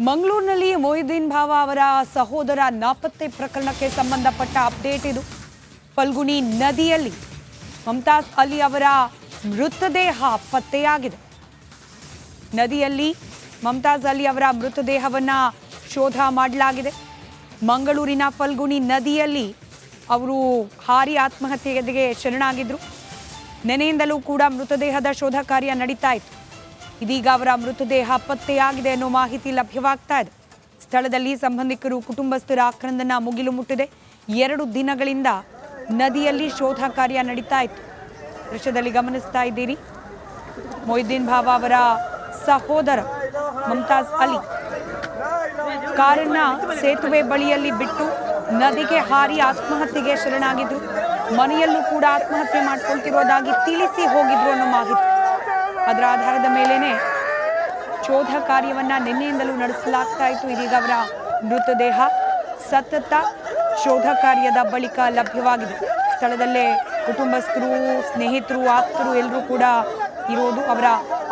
ಮಂಗಳೂರಿನಲ್ಲಿ ಮೊಹಿದ್ದೀನ್ ಭಾವ ಅವರ ಸಹೋದರ ನಾಪತ್ತೆ ಪ್ರಕರಣಕ್ಕೆ ಸಂಬಂಧಪಟ್ಟ ಅಪ್ಡೇಟ್ ಇದು. ಫಲ್ಗುಣಿ ನದಿಯಲ್ಲಿ ಮುಮ್ತಾಜ್ ಅಲಿ ಅವರ ಮೃತದೇಹ ಪತ್ತೆಯಾಗಿದೆ. ನದಿಯಲ್ಲಿ ಮುಮ್ತಾಜ್ ಅಲಿ ಅವರ ಮೃತದೇಹವನ್ನು ಶೋಧ ಮಾಡಲಾಗಿದೆ. ಮಂಗಳೂರಿನ ಫಲ್ಗುಣಿ ನದಿಯಲ್ಲಿ ಅವರು ಹಾರಿ ಆತ್ಮಹತ್ಯೆಗೆ ಶರಣಾಗಿದ್ದರು. ನೆನೆಯಿಂದಲೂ ಕೂಡ ಮೃತದೇಹದ ಶೋಧ ಕಾರ್ಯ ನಡೀತಾ ಇತ್ತು. ಇದೀಗ ಅವರ ಮೃತದೇಹ ಪತ್ತೆಯಾಗಿದೆ ಅನ್ನೋ ಮಾಹಿತಿ ಲಭ್ಯವಾಗ್ತಾ ಇದೆ. ಸ್ಥಳದಲ್ಲಿ ಸಂಬಂಧಿಕರು ಕುಟುಂಬಸ್ಥರ ಆಕ್ರಂದನ ಮುಗಿಲು ಮುಟ್ಟಿದೆ. 2 ದಿನಗಳಿಂದ ನದಿಯಲ್ಲಿ ಶೋಧ ಕಾರ್ಯ ನಡೀತಾ ಇತ್ತು. ದೃಶ್ಯದಲ್ಲಿ ಗಮನಿಸ್ತಾ ಇದ್ದೀರಿ, ಮೊಹಿದ್ದೀನ್ ಭಾವ ಅವರ ಸಹೋದರ ಮುಮ್ತಾಜ್ ಅಲಿ ಕಾರನ್ನ ಸೇತುವೆ ಬಳಿಯಲ್ಲಿ ಬಿಟ್ಟು ನದಿಗೆ ಹಾರಿ ಆತ್ಮಹತ್ಯೆಗೆ ಶರಣಾಗಿದ್ರು. ಮನೆಯಲ್ಲೂ ಕೂಡ ಆತ್ಮಹತ್ಯೆ ಮಾಡ್ಕೊಳ್ತಿರೋದಾಗಿ ತಿಳಿಸಿ ಹೋಗಿದ್ರು ಅನ್ನೋ ಮಾಹಿತಿ. ಅದರ ಆಧಾರದ ಮೇಲೇನೆ ಶೋಧ ಕಾರ್ಯವನ್ನ ನಿನ್ನೆಯಿಂದಲೂ ನಡೆಸಲಾಗ್ತಾ ಇತ್ತು. ಇದೀಗ ಅವರ ಮೃತದೇಹ ಸತತ ಶೋಧ ಕಾರ್ಯದ ಬಳಿಕ ಲಭ್ಯವಾಗಿದೆ. ಸ್ಥಳದಲ್ಲೇ ಕುಟುಂಬಸ್ಥರು, ಸ್ನೇಹಿತರು, ಆಪ್ತರು ಎಲ್ಲರೂ ಕೂಡ ಇರೋದು. ಅವರ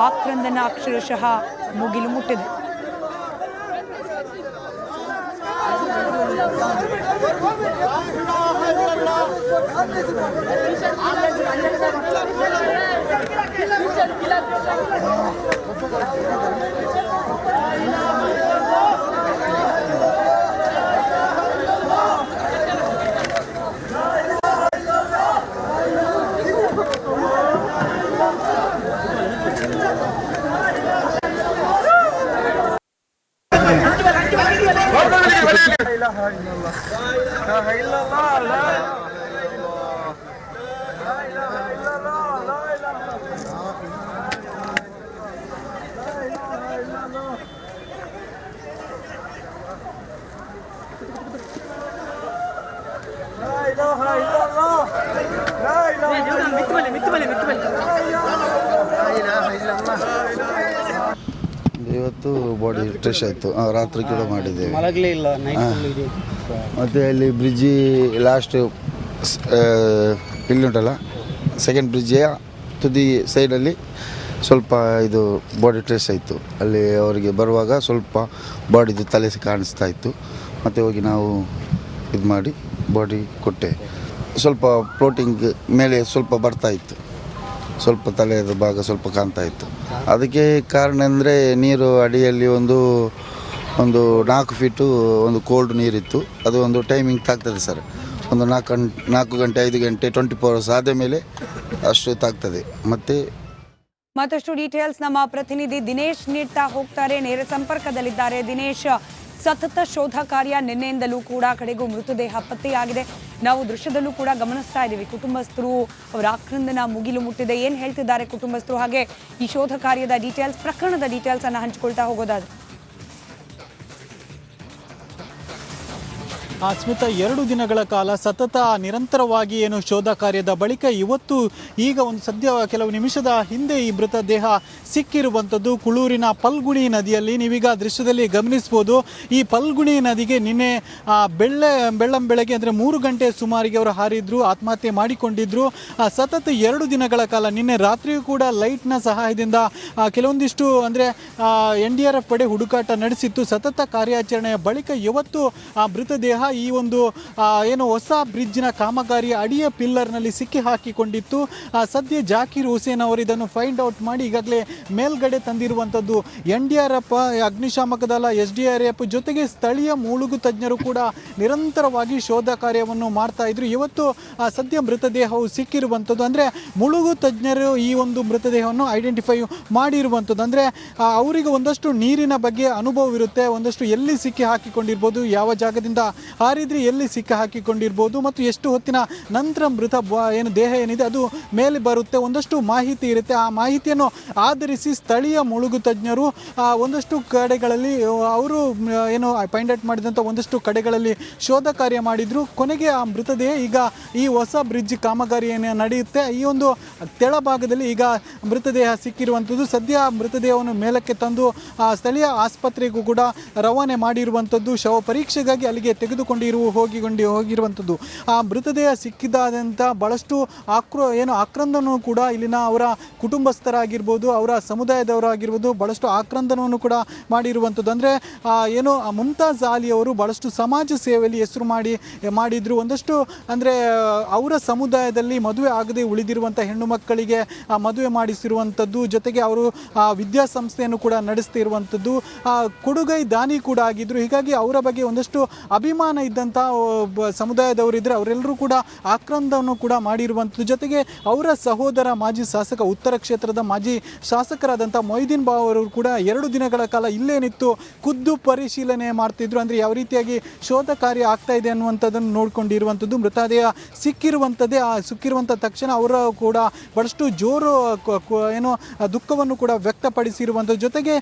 ಆಕ್ರಂದನ ಅಕ್ಷರಶಃ ಮುಗಿಲು ಮುಟ್ಟಿದೆ. ಇವತ್ತು ಬಾಡಿ ಟ್ರೆಶ್ ಆಯಿತು. ರಾತ್ರಿ ಕೂಡ ಮಾಡಿದ್ದೇವೆ. ಮತ್ತು ಅಲ್ಲಿ ಬ್ರಿಡ್ಜಿ ಲಾಸ್ಟ್ ಇಲ್ಲಿ ಉಂಟಲ್ಲ, ಸೆಕೆಂಡ್ ಬ್ರಿಡ್ಜಿಯ ತುದಿ ಸೈಡಲ್ಲಿ ಸ್ವಲ್ಪ ಇದು ಬಾಡಿ ಟ್ರೆಶ್ ಆಯಿತು. ಅಲ್ಲಿ ಅವರಿಗೆ ಬರುವಾಗ ಸ್ವಲ್ಪ ಬಾಡಿದು ತಲೆ ಕಾಣಿಸ್ತಾ ಇತ್ತು. ಮತ್ತು ಹೋಗಿ ನಾವು ಇದು ಮಾಡಿ ಬಾಡಿ ಕೊಟ್ಟೆ. ಸ್ವಲ್ಪ ಫ್ಲೋಟಿಂಗ್ ಮೇಲೆ ಸ್ವಲ್ಪ ಬರ್ತಾ ಇತ್ತು, ಸ್ವಲ್ಪ ತಲೆಯ ಭಾಗ ಸ್ವಲ್ಪ ಕಾಣ್ತಾ ಇತ್ತು. ಅದಕ್ಕೆ ಕಾರಣ ಅಂದರೆ ನೀರು ಅಡಿಯಲ್ಲಿ ಒಂದು 4 ಫೀಟು ಒಂದು ಕೋಲ್ಡ್ ನೀರಿತ್ತು. ಅದು ಒಂದು ಟೈಮಿಂಗ್ ತಾಗ್ತದೆ ಸರ್. ಒಂದು 4 ಗಂಟೆ 5 ಗಂಟೆ 24 ಅವರ್ಸ್ ಆದ ಮೇಲೆ ಅಷ್ಟು ತಾಗ್ತದೆ. ಮತ್ತಷ್ಟು ಡೀಟೇಲ್ಸ್ ನಮ್ಮ ಪ್ರತಿನಿಧಿ ದಿನೇಶ್ ನೀಡ್ತಾ ಹೋಗ್ತಾರೆ. ನೇರ ಸಂಪರ್ಕದಲ್ಲಿದ್ದಾರೆ ದಿನೇಶ್. ಸತತ ಶೋಧ ಕಾರ್ಯ ನಿನ್ನೆಯಿಂದಲೂ ಕೂಡ ಕಡೆಗೂ ಮೃತದೇಹ ಪತ್ತೆಯಾಗಿದೆ. ನಾವು ದೃಶ್ಯದಲ್ಲೂ ಕೂಡ ಗಮನಿಸ್ತಾ ಇದ್ದೀವಿ, ಕುಟುಂಬಸ್ಥರು ಅವರ ಆಕ್ರಂದನ ಮುಗಿಲು ಮುಟ್ಟಿದೆ. ಏನು ಹೇಳ್ತಿದ್ದಾರೆ ಕುಟುಂಬಸ್ಥರು, ಹಾಗೆ ಈ ಶೋಧ ಕಾರ್ಯದ ಡೀಟೇಲ್ಸ್, ಪ್ರಕರಣದ ಡೀಟೇಲ್ಸ್ ಅನ್ನು ಹಂಚಿಕೊಳ್ತಾ ಹೋಗೋದಾದ್ರೆ? ಸ್ಮಿತಾ, 2 ದಿನಗಳ ಕಾಲ ಸತತ ನಿರಂತರವಾಗಿ ಏನು ಶೋಧ ಕಾರ್ಯದ ಬಳಿಕ ಇವತ್ತು ಈಗ ಒಂದು ಸದ್ಯ ಕೆಲವು ನಿಮಿಷದ ಹಿಂದೆ ಈ ಮೃತದೇಹ ಸಿಕ್ಕಿರುವಂಥದ್ದು ಕುಳೂರಿನ ಫಲ್ಗುಣಿ ನದಿಯಲ್ಲಿ. ನೀವೀಗ ದೃಶ್ಯದಲ್ಲಿ ಗಮನಿಸ್ಬೋದು, ಈ ಫಲ್ಗುಣಿ ನದಿಗೆ ನಿನ್ನೆ ಬೆಳ್ಳಂಬೆಳಗ್ಗೆ ಅಂದರೆ 3 ಗಂಟೆ ಸುಮಾರಿಗೆ ಅವರು ಹಾರಿದ್ರು, ಆತ್ಮಹತ್ಯೆ ಮಾಡಿಕೊಂಡಿದ್ರು. ಸತತ 2 ದಿನಗಳ ಕಾಲ ನಿನ್ನೆ ರಾತ್ರಿಯೂ ಕೂಡ ಲೈಟ್ನ ಸಹಾಯದಿಂದ ಕೆಲವೊಂದಿಷ್ಟು ಅಂದರೆ NDRF ಪಡೆ ಹುಡುಕಾಟ ನಡೆಸಿತ್ತು. ಸತತ ಕಾರ್ಯಾಚರಣೆಯ ಬಳಿಕ ಇವತ್ತು ಮೃತದೇಹ ಈ ಒಂದು ಏನು ಹೊಸ ಬ್ರಿಡ್ಜ್ನ ಕಾಮಗಾರಿಯ ಅಡಿಯ ಪಿಲ್ಲರ್ನಲ್ಲಿ ಸಿಕ್ಕಿ ಹಾಕಿಕೊಂಡಿತ್ತು. ಸದ್ಯ ಜಾಕೀರ್ ಹುಸೇನ್ ಅವರು ಇದನ್ನು ಫೈಂಡ್ ಔಟ್ ಮಾಡಿ ಈಗಾಗಲೇ ಮೇಲ್ಗಡೆ ತಂದಿರುವಂಥದ್ದು. NDRF, ಅಗ್ನಿಶಾಮಕ ದಳ, SDRF ಜೊತೆಗೆ ಸ್ಥಳೀಯ ಮುಳುಗು ತಜ್ಞರು ಕೂಡ ನಿರಂತರವಾಗಿ ಶೋಧ ಕಾರ್ಯವನ್ನು ಮಾಡ್ತಾ ಇದ್ರು. ಇವತ್ತು ಸದ್ಯ ಮೃತದೇಹವು ಸಿಕ್ಕಿರುವಂಥದ್ದು. ಅಂದರೆ ಮುಳುಗು ತಜ್ಞರು ಈ ಒಂದು ಮೃತದೇಹವನ್ನು ಐಡೆಂಟಿಫೈ ಮಾಡಿರುವಂಥದ್ದು. ಅಂದರೆ ಅವರಿಗೆ ಒಂದಷ್ಟು ನೀರಿನ ಬಗ್ಗೆ ಅನುಭವವಿರುತ್ತೆ, ಒಂದಷ್ಟು ಎಲ್ಲಿ ಸಿಕ್ಕಿ ಹಾಕಿಕೊಂಡಿರ್ಬೋದು, ಯಾವ ಜಾಗದಿಂದ ಹಾರಿದ್ರೆ ಎಲ್ಲಿ ಸಿಕ್ಕ ಹಾಕಿಕೊಂಡಿರ್ಬೋದು ಮತ್ತು ಎಷ್ಟು ಹೊತ್ತಿನ ನಂತರ ಏನು ದೇಹ ಏನಿದೆ ಅದು ಮೇಲೆ ಬರುತ್ತೆ, ಒಂದಷ್ಟು ಮಾಹಿತಿ ಇರುತ್ತೆ. ಆ ಮಾಹಿತಿಯನ್ನು ಆಧರಿಸಿ ಸ್ಥಳೀಯ ಮುಳುಗು ತಜ್ಞರು ಒಂದಷ್ಟು ಕಡೆಗಳಲ್ಲಿ ಅವರು ಏನು ಫೈಂಡ್ ಔಟ್ ಮಾಡಿದಂಥ ಒಂದಷ್ಟು ಕಡೆಗಳಲ್ಲಿ ಶೋಧ ಕಾರ್ಯ ಮಾಡಿದ್ರು. ಕೊನೆಗೆ ಆ ಮೃತದೇಹ ಈಗ ಈ ಹೊಸ ಬ್ರಿಡ್ಜ್ ಕಾಮಗಾರಿ ಏನು ನಡೆಯುತ್ತೆ ಈ ಒಂದು ತೆಳಭಾಗದಲ್ಲಿ ಈಗ ಮೃತದೇಹ ಸಿಕ್ಕಿರುವಂಥದ್ದು. ಸದ್ಯ ಮೃತದೇಹವನ್ನು ಮೇಲಕ್ಕೆ ತಂದು ಸ್ಥಳೀಯ ಆಸ್ಪತ್ರೆಗೂ ಕೂಡ ರವಾನೆ ಮಾಡಿರುವಂಥದ್ದು. ಶವ ಪರೀಕ್ಷೆಗಾಗಿ ಅಲ್ಲಿಗೆ ತೆಗೆದುಕೊಂಡು ಹೋಗಿರುವಂಥದ್ದು. ಆ ಮೃತದೇಹ ಸಿಕ್ಕಿದಾದಂಥ ಭಾಳಷ್ಟು ಆಕ್ರಂದನೂ ಕೂಡ ಇಲ್ಲಿನ ಅವರ ಕುಟುಂಬಸ್ಥರಾಗಿರ್ಬೋದು, ಅವರ ಸಮುದಾಯದವರಾಗಿರ್ಬೋದು ಭಾಳಷ್ಟು ಆಕ್ರಂದನವನ್ನು ಕೂಡ ಮಾಡಿರುವಂಥದ್ದು. ಅಂದರೆ ಮುಮ್ತಾಜ್ ಆಲಿ ಅವರು ಭಾಳಷ್ಟು ಸಮಾಜ ಸೇವೆಯಲ್ಲಿ ಹೆಸರು ಮಾಡಿದ್ರು. ಒಂದಷ್ಟು ಅಂದರೆ ಅವರ ಸಮುದಾಯದಲ್ಲಿ ಮದುವೆ ಆಗದೆ ಉಳಿದಿರುವಂಥ ಹೆಣ್ಣು ಮಕ್ಕಳಿಗೆ ಮದುವೆ ಮಾಡಿಸಿರುವಂಥದ್ದು, ಜೊತೆಗೆ ಅವರು ವಿದ್ಯಾಸಂಸ್ಥೆಯನ್ನು ಕೂಡ ನಡೆಸ್ತಿರುವಂಥದ್ದು, ಕೊಡುಗೈ ದಾನಿ ಕೂಡ ಆಗಿದ್ರು. ಹೀಗಾಗಿ ಅವರ ಬಗ್ಗೆ ಒಂದಷ್ಟು ಅಭಿಮಾನ ಇದ್ದಂಥ ಸಮುದಾಯದವರಿದ್ದರೆ ಅವರೆಲ್ಲರೂ ಕೂಡ ಆಕ್ರಂದವನ್ನು ಕೂಡ ಮಾಡಿರುವಂಥದ್ದು. ಜೊತೆಗೆ ಅವರ ಸಹೋದರ ಮಾಜಿ ಶಾಸಕ, ಉತ್ತರ ಕ್ಷೇತ್ರದ ಮಾಜಿ ಶಾಸಕರಾದಂಥ ಮೊಯ್ದೀನ್ ಬಾವ್ ಅವರು ಕೂಡ 2 ದಿನಗಳ ಕಾಲ ಇಲ್ಲೇ ನಿಂತು ಖುದ್ದು ಪರಿಶೀಲನೆ ಮಾಡ್ತಿದ್ರು. ಅಂದರೆ ಯಾವ ರೀತಿಯಾಗಿ ಶೋಧ ಕಾರ್ಯ ಆಗ್ತಾ ಇದೆ ಅನ್ನುವಂಥದ್ದನ್ನು ನೋಡ್ಕೊಂಡಿರುವಂಥದ್ದು. ಮೃತದೇಹ ಸಿಕ್ಕಿರುವಂಥ ತಕ್ಷಣ ಅವರು ಕೂಡ ಬಹಳಷ್ಟು ಜೋರು ದುಃಖವನ್ನು ಕೂಡ ವ್ಯಕ್ತಪಡಿಸಿರುವಂಥದ್ದು. ಜೊತೆಗೆ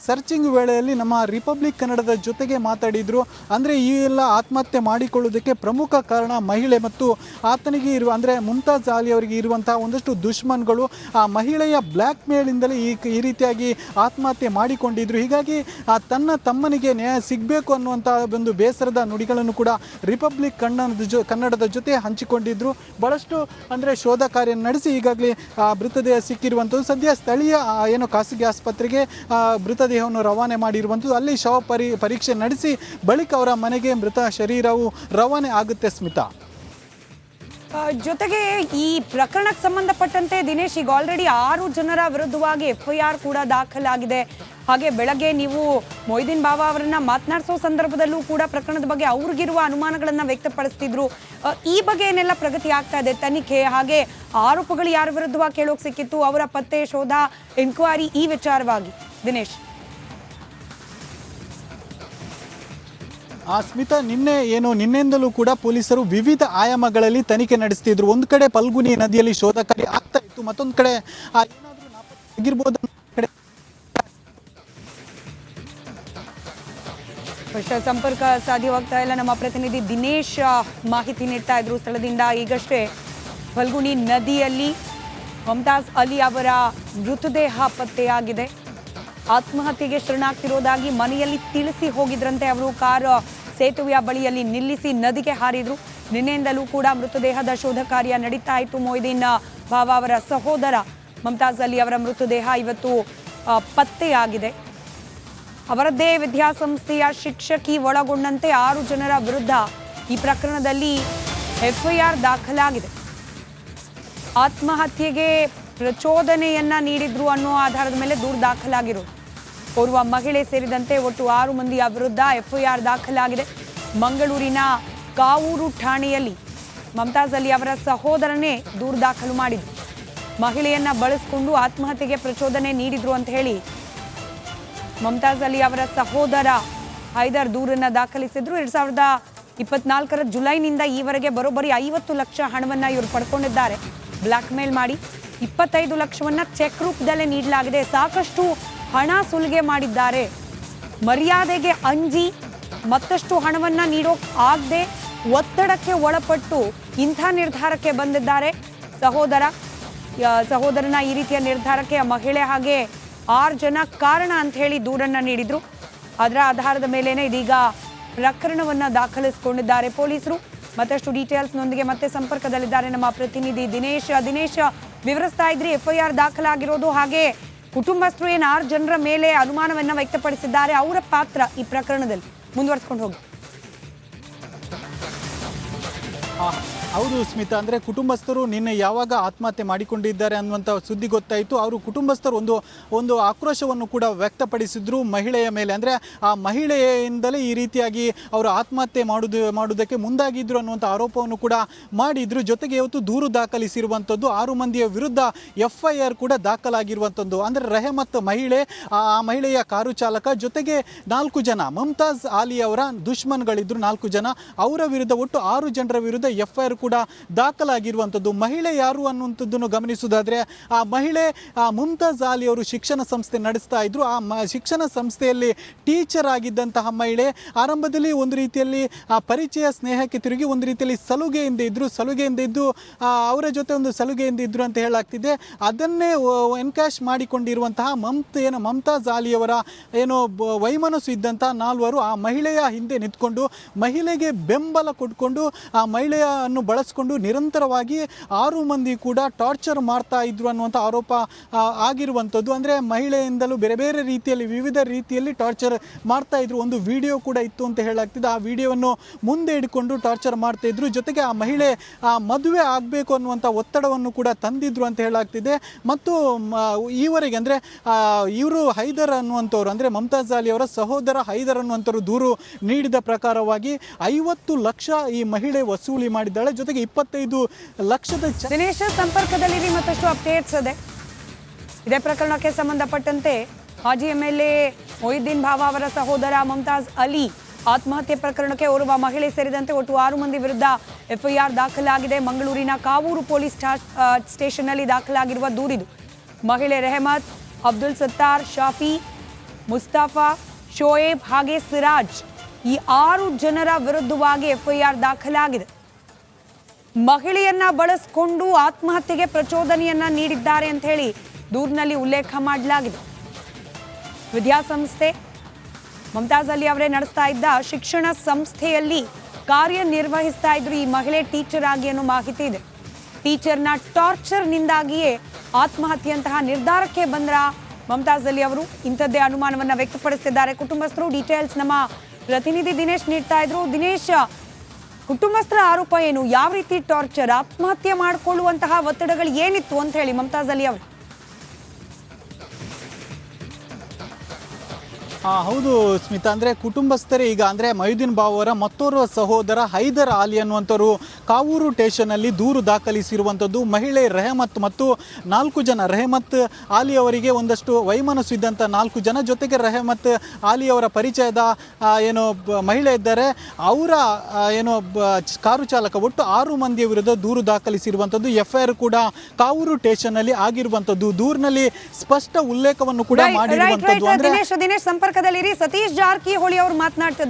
ಸರ್ಚಿಂಗ್ ವೇಳೆಯಲ್ಲಿ ನಮ್ಮ ರಿಪಬ್ಲಿಕ್ ಕನ್ನಡದ ಜೊತೆಗೆ ಮಾತಾಡಿದರು. ಅಂದರೆ ಈ ಎಲ್ಲ ಆತ್ಮಹತ್ಯೆ ಮಾಡಿಕೊಳ್ಳುವುದಕ್ಕೆ ಪ್ರಮುಖ ಕಾರಣ ಮಹಿಳೆ ಮತ್ತು ಆತನಿಗೆ ಅಂದರೆ ಮುಮ್ತಾಜ್ ಆಲಿ ಅವರಿಗೆ ಇರುವಂತಹ ಒಂದಷ್ಟು ದುಶ್ಮನ್ಗಳು ಆ ಮಹಿಳೆಯ ಬ್ಲ್ಯಾಕ್ ಮೇಲಿಂದಲೇ ಈ ರೀತಿಯಾಗಿ ಆತ್ಮಹತ್ಯೆ ಮಾಡಿಕೊಂಡಿದ್ರು. ಹೀಗಾಗಿ ತನ್ನ ತಮ್ಮನಿಗೆ ನ್ಯಾಯ ಸಿಗಬೇಕು ಅನ್ನುವಂಥ ಒಂದು ಬೇಸರದ ನುಡಿಗಳನ್ನು ಕೂಡ ರಿಪಬ್ಲಿಕ್ ಕನ್ನಡದ ಜೊತೆ ಹಂಚಿಕೊಂಡಿದ್ರು. ಭಾಳಷ್ಟು ಅಂದರೆ ಶೋಧ ಕಾರ್ಯ ನಡೆಸಿ ಈಗಾಗಲೇ ಮೃತದೇಹ ಸಿಕ್ಕಿರುವಂಥದ್ದು. ಸದ್ಯ ಸ್ಥಳೀಯ ಖಾಸಗಿ ಆಸ್ಪತ್ರೆಗೆ ಮೃತದೇಹವನ್ನು ರವಾನೆ ಮಾಡಿರುವಂಥದ್ದು. ಅಲ್ಲಿ ಶವ ಪರೀಕ್ಷೆ ನಡೆಸಿ ಬಳಿಕ ಅವರ ಮನೆಗೆ ಮೃತ ಶರೀರವು ರವಾನೆ ಆಗುತ್ತೆ. ಸ್ಮಿತಾ, ಜೊತೆಗೆ ಈ ಪ್ರಕರಣಕ್ಕೆ ಸಂಬಂಧಪಟ್ಟಂತೆ ದಿನೇಶ್, ಈಗ ಆಲ್ರೆಡಿ 6 ಜನರ ವಿರುದ್ಧವಾಗಿ FIR ಕೂಡ ದಾಖಲಾಗಿದೆ. ಹಾಗೆ ಬೆಳಗ್ಗೆ ನೀವು ಮೊಯ್ದೀನ್ ಬಾವ ಅವರನ್ನ ಮಾತನಾಡಿಸೋ ಸಂದರ್ಭದಲ್ಲೂ ಕೂಡ ಪ್ರಕರಣದ ಬಗ್ಗೆ ಅವ್ರಿಗಿರುವ ಅನುಮಾನಗಳನ್ನ ವ್ಯಕ್ತಪಡಿಸ್ತಿದ್ರು. ಈ ಬಗ್ಗೆ ಏನೆಲ್ಲ ಪ್ರಗತಿ ಆಗ್ತಾ ಇದೆ ತನಿಖೆ, ಹಾಗೆ ಆರೋಪಗಳು ಯಾರ ವಿರುದ್ಧವಾಗಿ ಕೇಳೋಕೆ ಸಿಕ್ಕಿತ್ತು, ಅವರ ಪತ್ತೆ, ಶೋಧ, ಎನ್ಕ್ವೈರಿ ಈ ವಿಚಾರವಾಗಿ ದಿನೇಶ್? ಸ್ಮಿತಾ, ನಿನ್ನೆಯಿಂದಲೂ ಕೂಡ ಪೊಲೀಸರು ವಿವಿಧ ಆಯಾಮಗಳಲ್ಲಿ ತನಿಖೆ ನಡೆಸ್ತಿದ್ರು. ಒಂದು ಕಡೆ ಫಲ್ಗುಣಿ ನದಿಯಲ್ಲಿ ಶೋಧ ಕಾರ್ಯ ಆಗ್ತಾ ಇತ್ತು, ಮತ್ತೊಂದು ಕಡೆ ಏನಾದರೂ ನಾಪತ್ತೆಯಾಗಿರ್ಬೋದು. ಸಂಪರ್ಕ ಸಾಧ್ಯವಾಗ್ತಾ ಇಲ್ಲ. ನಮ್ಮ ಪ್ರತಿನಿಧಿ ದಿನೇಶ್ ಮಾಹಿತಿ ನೀಡ್ತಾ ಇದ್ರು ಸ್ಥಳದಿಂದ. ಈಗಷ್ಟೇ ಫಲ್ಗುಣಿ ನದಿಯಲ್ಲಿ ಮುಮ್ತಾಜ್ ಅಲಿ ಅವರ ಮೃತದೇಹ ಪತ್ತೆಯಾಗಿದೆ. ಆತ್ಮಹತ್ಯೆಗೆ ಶರಣಾಗ್ತಿರೋದಾಗಿ ಮನೆಯಲ್ಲಿ ತಿಳಿಸಿ ಹೋಗಿದ್ರಂತೆ. ಅವರು ಕಾರು ಸೇತುವೆಯ ಬಳಿಯಲ್ಲಿ ನಿಲ್ಲಿಸಿ ನದಿಗೆ ಹಾರಿದ್ರು. ನಿನ್ನೆಯಿಂದಲೂ ಕೂಡ ಮೃತದೇಹದ ಶೋಧ ಕಾರ್ಯ ನಡೀತಾ ಇತ್ತು. ಮೊಯ್ದೀನ್ ಬಾವ ಅವರ ಸಹೋದರ ಮುಮ್ತಾಜ್ ಅಲಿ ಅವರ ಮೃತದೇಹ ಇವತ್ತು ಪತ್ತೆಯಾಗಿದೆ. ಅವರದ್ದೇ ವಿದ್ಯಾಸಂಸ್ಥೆಯ ಶಿಕ್ಷಕಿ ಒಳಗೊಂಡಂತೆ 6 ಜನರ ವಿರುದ್ಧ ಈ ಪ್ರಕರಣದಲ್ಲಿ FIR ದಾಖಲಾಗಿದೆ. ಆತ್ಮಹತ್ಯೆಗೆ ಪ್ರಚೋದನೆಯನ್ನ ನೀಡಿದ್ರು ಅನ್ನೋ ಆಧಾರದ ಮೇಲೆ ದೂರು ದಾಖಲಾಗಿರೋದು. ಓರ್ವ ಮಹಿಳೆ ಸೇರಿದಂತೆ ಒಟ್ಟು 6 ಮಂದಿಯ ವಿರುದ್ಧ FIR ದಾಖಲಾಗಿದೆ. ಮಂಗಳೂರಿನ ಕಾವೂರು ಠಾಣೆಯಲ್ಲಿ ಮುಮ್ತಾಜ್ ಅಲಿ ಅವರ ಸಹೋದರನೇ ದೂರು ದಾಖಲು ಮಾಡಿದ್ರು. ಮಹಿಳೆಯನ್ನ ಬಳಸಿಕೊಂಡು ಆತ್ಮಹತ್ಯೆಗೆ ಪ್ರಚೋದನೆ ನೀಡಿದ್ರು ಅಂತ ಹೇಳಿ ಮುಮ್ತಾಜ್ ಅಲಿ ಅವರ ಸಹೋದರ ಹೈದರ್ ದೂರನ್ನ ದಾಖಲಿಸಿದ್ರು. 2024 ಜುಲೈನಿಂದ ಈವರೆಗೆ ಬರೋಬ್ಬರಿ 50 ಲಕ್ಷ ಹಣವನ್ನ ಇವರು ಪಡ್ಕೊಂಡಿದ್ದಾರೆ. ಬ್ಲ್ಯಾಕ್ ಮೇಲ್ ಮಾಡಿ 25 ಲಕ್ಷವನ್ನ ಚೆಕ್ ರೂಪದಲ್ಲೇ ನೀಡಲಾಗಿದೆ. ಸಾಕಷ್ಟು ಹಣ ಸುಲಿಗೆ ಮಾಡಿದ್ದಾರೆ. ಮರ್ಯಾದೆಗೆ ಅಂಜಿ ಮತ್ತಷ್ಟು ಹಣವನ್ನ ನೀಡೋಕ್ ಆಗದೆ ಒತ್ತಡಕ್ಕೆ ಒಳಪಟ್ಟು ಇಂಥ ನಿರ್ಧಾರಕ್ಕೆ ಬಂದಿದ್ದಾರೆ. ಸಹೋದರನ ಈ ರೀತಿಯ ನಿರ್ಧಾರಕ್ಕೆ ಆ ಮಹಿಳೆ ಹಾಗೆ 6 ಜನ ಕಾರಣ ಅಂತ ಹೇಳಿ ದೂರನ್ನ ನೀಡಿದ್ರು. ಅದರ ಆಧಾರದ ಮೇಲೇನೆ ಇದೀಗ ಪ್ರಕರಣವನ್ನ ದಾಖಲಿಸಿಕೊಂಡಿದ್ದಾರೆ ಪೊಲೀಸರು. ಮತ್ತಷ್ಟು ಡೀಟೇಲ್ಸ್ನೊಂದಿಗೆ ಮತ್ತೆ ಸಂಪರ್ಕದಲ್ಲಿದ್ದಾರೆ ನಮ್ಮ ಪ್ರತಿನಿಧಿ ದಿನೇಶ್. ವಿವರಿಸ್ತಾ ಇದ್ರಿ FIR ದಾಖಲಾಗಿರೋದು, ಹಾಗೆ ಕುಟುಂಬಸ್ಥರು 6 ಜನರ ಮೇಲೆ ಅನುಮಾನವನ್ನ ವ್ಯಕ್ತಪಡಿಸಿದ್ದಾರೆ. ಅವರ ಪಾತ್ರ ಈ ಪ್ರಕರಣದಲ್ಲಿ ಮುಂದುವರಿಸಿಕೊಂಡು ಹೋಗಿ. ಹೌದು ಸ್ಮಿತಾ, ಅಂದರೆ ಕುಟುಂಬಸ್ಥರು ನಿನ್ನೆ ಯಾವಾಗ ಆತ್ಮಹತ್ಯೆ ಮಾಡಿಕೊಂಡಿದ್ದಾರೆ ಅನ್ನುವಂಥ ಸುದ್ದಿ ಗೊತ್ತಾಯಿತು. ಅವರು ಕುಟುಂಬಸ್ಥರು ಒಂದು ಆಕ್ರೋಶವನ್ನು ಕೂಡ ವ್ಯಕ್ತಪಡಿಸಿದ್ರು ಮಹಿಳೆಯ ಮೇಲೆ. ಅಂದರೆ ಆ ಮಹಿಳೆಯಿಂದಲೇ ಈ ರೀತಿಯಾಗಿ ಅವರು ಆತ್ಮಹತ್ಯೆ ಮಾಡುವುದಕ್ಕೆ ಮುಂದಾಗಿದ್ರು ಅನ್ನುವಂಥ ಆರೋಪವನ್ನು ಕೂಡ ಮಾಡಿದ್ರು. ಜೊತೆಗೆ ಇವತ್ತು ದೂರು ದಾಖಲಿಸಿರುವಂಥದ್ದು 6 ಮಂದಿಯ ವಿರುದ್ಧ FIR ಕೂಡ ದಾಖಲಾಗಿರುವಂಥದ್ದು. ಅಂದರೆ ರೆಹಮತ್ ಮಹಿಳೆ, ಆ ಮಹಿಳೆಯ ಕಾರು ಚಾಲಕ, ಜೊತೆಗೆ 4 ಜನ ಮುಮ್ತಾಜ್ ಆಲಿ ಅವರ ದುಶ್ಮನ್ಗಳಿದ್ರು 4 ಜನ. ಅವರ ವಿರುದ್ಧ ಒಟ್ಟು 6 ಜನರ ವಿರುದ್ಧ FIR ಕೂಡ ದಾಖಲಾಗಿರುವಂಥದ್ದು. ಮಹಿಳೆ ಯಾರು ಅನ್ನುವಂಥದ್ದನ್ನು ಗಮನಿಸುವುದಾದರೆ ಆ ಮಹಿಳೆ ಮುಮ್ತಾಜ್ ಅಲಿ ಅವರು ಶಿಕ್ಷಣ ಸಂಸ್ಥೆ ನಡೆಸ್ತಾ ಇದ್ರು. ಶಿಕ್ಷಣ ಸಂಸ್ಥೆಯಲ್ಲಿ ಟೀಚರ್ ಆಗಿದ್ದಂತಹ ಮಹಿಳೆ ಆರಂಭದಲ್ಲಿ ಒಂದು ರೀತಿಯಲ್ಲಿ ಪರಿಚಯ ಸ್ನೇಹಕ್ಕೆ ತಿರುಗಿ ಒಂದು ರೀತಿಯಲ್ಲಿ ಸಲುಗೆಯಿಂದ ಇದ್ದು ಅವರ ಜೊತೆ ಒಂದು ಸಲುಗೆಯಿಂದ ಇದ್ರು ಅಂತ ಹೇಳಲಾಗ್ತಿದೆ. ಅದನ್ನೇ ಎನ್ಕ್ಯಾಶ್ ಮಾಡಿಕೊಂಡಿರುವಂತಹ ಮುಮ್ತಾಜ್ ಅಲಿಯವರ ವೈಮನಸ್ಸು ಇದ್ದಂತಹ ನಾಲ್ವರು ಆ ಮಹಿಳೆಯ ಹಿಂದೆ ನಿಂತ್ಕೊಂಡು ಮಹಿಳೆಗೆ ಬೆಂಬಲ ಕೊಟ್ಕೊಂಡು ಆ ಮಹಿಳೆಯನ್ನು ಬಳಸಿಕೊಂಡು ನಿರಂತರವಾಗಿ 6 ಮಂದಿ ಕೂಡ ಟಾರ್ಚರ್ ಮಾಡ್ತಾ ಇದ್ರು ಅನ್ನುವಂಥ ಆರೋಪ ಆಗಿರುವಂಥದ್ದು. ಅಂದರೆ ಮಹಿಳೆಯಿಂದಲೂ ಬೇರೆ ಬೇರೆ ರೀತಿಯಲ್ಲಿ ವಿವಿಧ ರೀತಿಯಲ್ಲಿ ಟಾರ್ಚರ್ ಮಾಡ್ತಾ ಇದ್ರು. ಒಂದು ವಿಡಿಯೋ ಕೂಡ ಇತ್ತು ಅಂತ ಹೇಳಲಾಗ್ತಿದೆ. ಆ ವಿಡಿಯೋವನ್ನು ಮುಂದೆ ಇಟ್ಕೊಂಡು ಟಾರ್ಚರ್ ಮಾಡ್ತಾ ಇದ್ರು. ಜೊತೆಗೆ ಆ ಮಹಿಳೆ ಮದುವೆ ಆಗಬೇಕು ಅನ್ನುವಂಥ ಒತ್ತಡವನ್ನು ಕೂಡ ತಂದಿದ್ರು ಅಂತ ಹೇಳಲಾಗ್ತಿದೆ. ಮತ್ತು ಈವರೆಗೆ ಅಂದರೆ ಇವರು ಹೈದರ್ ಅನ್ನುವಂಥವ್ರು ಅಂದರೆ ಮುಮ್ತಾಜ್ ಅಲಿ ಅವರ ಸಹೋದರ ಹೈದರ್ ಅನ್ನುವಂಥವ್ರು ದೂರು ನೀಡಿದ ಪ್ರಕಾರವಾಗಿ 50 ಲಕ್ಷ ಈ ಮಹಿಳೆ ವಸೂಲಿ ಮಾಡಿದ್ದಾಳೆ. ಜೊತೆಗೆ 25 ಲಕ್ಷದ ದಿನೇಶ್ ಸಂಪರ್ಕದಲ್ಲಿ ಮತ್ತಷ್ಟು ಅಪ್ಡೇಟ್ಸ್ ಇದೆ. ಇದೇ ಪ್ರಕರಣಕ್ಕೆ ಸಂಬಂಧಪಟ್ಟಂತೆ ಮಾಜಿ MLA ಮೊಹಿದ್ದೀನ್ ಭಾವ ಅವರ ಸಹೋದರ ಮುಮ್ತಾಜ್ ಅಲಿ ಆತ್ಮಹತ್ಯೆ ಪ್ರಕರಣಕ್ಕೆ ಓರ್ವ ಮಹಿಳೆ ಸೇರಿದಂತೆ ಒಟ್ಟು 6 ಮಂದಿ ವಿರುದ್ಧ FIR ದಾಖಲಾಗಿದೆ. ಮಂಗಳೂರಿನ ಕಾವೂರು ಪೊಲೀಸ್ ಸ್ಟೇಷನ್ನಲ್ಲಿ ದಾಖಲಾಗಿರುವ ದೂರಿದು. ಮಹಿಳೆ ರೆಹಮತ್, ಅಬ್ದುಲ್ ಸತ್ತಾರ್, ಶಾಫಿ, ಮುಸ್ತಫಾ, ಶೋಯೇಬ್ ಹಾಗೆ ಸಿರಾಜ್ ಈ 6 ಜನರ ವಿರುದ್ಧವಾಗಿ FIR ದಾಖಲಾಗಿದೆ. ಮಹಿಳೆಯನ್ನ ಬಳಸಿಕೊಂಡು ಆತ್ಮಹತ್ಯೆಗೆ ಪ್ರಚೋದನೆಯನ್ನ ನೀಡಿದ್ದಾರೆ ಅಂತ ಹೇಳಿ ದೂರಿನಲ್ಲಿ ಉಲ್ಲೇಖ ಮಾಡಲಾಗಿದೆ. ವಿದ್ಯಾಸಂಸ್ಥೆ ಮುಮ್ತಾಜ್ ಅಲಿ ಅವರೇ ನಡೆಸ್ತಾ ಇದ್ದ ಶಿಕ್ಷಣ ಸಂಸ್ಥೆಯಲ್ಲಿ ಕಾರ್ಯನಿರ್ವಹಿಸ್ತಾ ಇದ್ರು ಈ ಮಹಿಳೆ ಟೀಚರ್ ಆಗಿ ಅನ್ನೋ ಮಾಹಿತಿ ಇದೆ. ಟೀಚರ್ನ ಟಾರ್ಚರ್ನಿಂದಾಗಿಯೇ ಆತ್ಮಹತ್ಯೆಯಂತಹ ನಿರ್ಧಾರಕ್ಕೆ ಬಂದ್ರ ಮುಮ್ತಾಜ್ ಅಲಿ ಅವರು ಇಂಥದ್ದೇ ಅನುಮಾನವನ್ನ ವ್ಯಕ್ತಪಡಿಸಿದ್ದಾರೆ ಕುಟುಂಬಸ್ಥರು. ಡೀಟೇಲ್ಸ್ ನಮ್ಮ ಪ್ರತಿನಿಧಿ ದಿನೇಶ್ ನೀಡ್ತಾ ಇದ್ರು. ದಿನೇಶ್, ಕುಟುಂಬಸ್ಥರ ಆರೋಪ ಏನು? ಯಾವ ರೀತಿ ಟಾರ್ಚರ್, ಆತ್ಮಹತ್ಯೆ ಮಾಡಿಕೊಳ್ಳುವಂತಹ ಒತ್ತಡಗಳು ಏನಿತ್ತು ಅಂತ ಹೇಳಿ ಮುಮ್ತಾಜ್ ಅಲಿ ಅವರು? ಹೌದು ಸ್ಮಿತಾ, ಅಂದರೆ ಕುಟುಂಬಸ್ಥರೇ ಈಗ ಅಂದರೆ ಮೊಹಿದ್ದೀನ್ ಭಾವ ಅವರ ಮತ್ತೋರ್ವ ಸಹೋದರ ಹೈದರ್ ಅಲಿ ಅನ್ನುವಂಥವ್ರು ಕಾವೂರು ಸ್ಟೇಷನ್ನಲ್ಲಿ ದೂರು ದಾಖಲಿಸಿರುವಂಥದ್ದು. ಮಹಿಳೆ ರೆಹಮತ್ ಮತ್ತು 4 ಜನ, ರೆಹಮತ್ ಅಲಿ ಅವರಿಗೆ ಒಂದಷ್ಟು ವೈಮನಸ್ಸು ಇದ್ದಂಥ 4 ಜನ, ಜೊತೆಗೆ ರೆಹಮತ್ ಅಲಿ ಅವರ ಪರಿಚಯದ ಮಹಿಳೆ ಇದ್ದಾರೆ, ಅವರ ಕಾರು ಚಾಲಕ, ಒಟ್ಟು 6 ಮಂದಿಯ ವಿರುದ್ಧ ದೂರು ದಾಖಲಿಸಿರುವಂಥದ್ದು. FIR ಕೂಡ ಕಾವೂರು ಸ್ಟೇಷನ್ನಲ್ಲಿ ಆಗಿರುವಂಥದ್ದು. ದೂರಿನಲ್ಲಿ ಸ್ಪಷ್ಟ ಉಲ್ಲೇಖವನ್ನು ಕೂಡ ಮಾಡಿರುವಂಥದ್ದು. ದಿನೇಶ್ ಸಂಪರ್ಕದಲ್ಲಿ ಸತೀಶ್ ಜಾರಕಿಹೊಳಿ ಅವರು ಮಾತನಾಡ್ತಿದ್ದಾರೆ.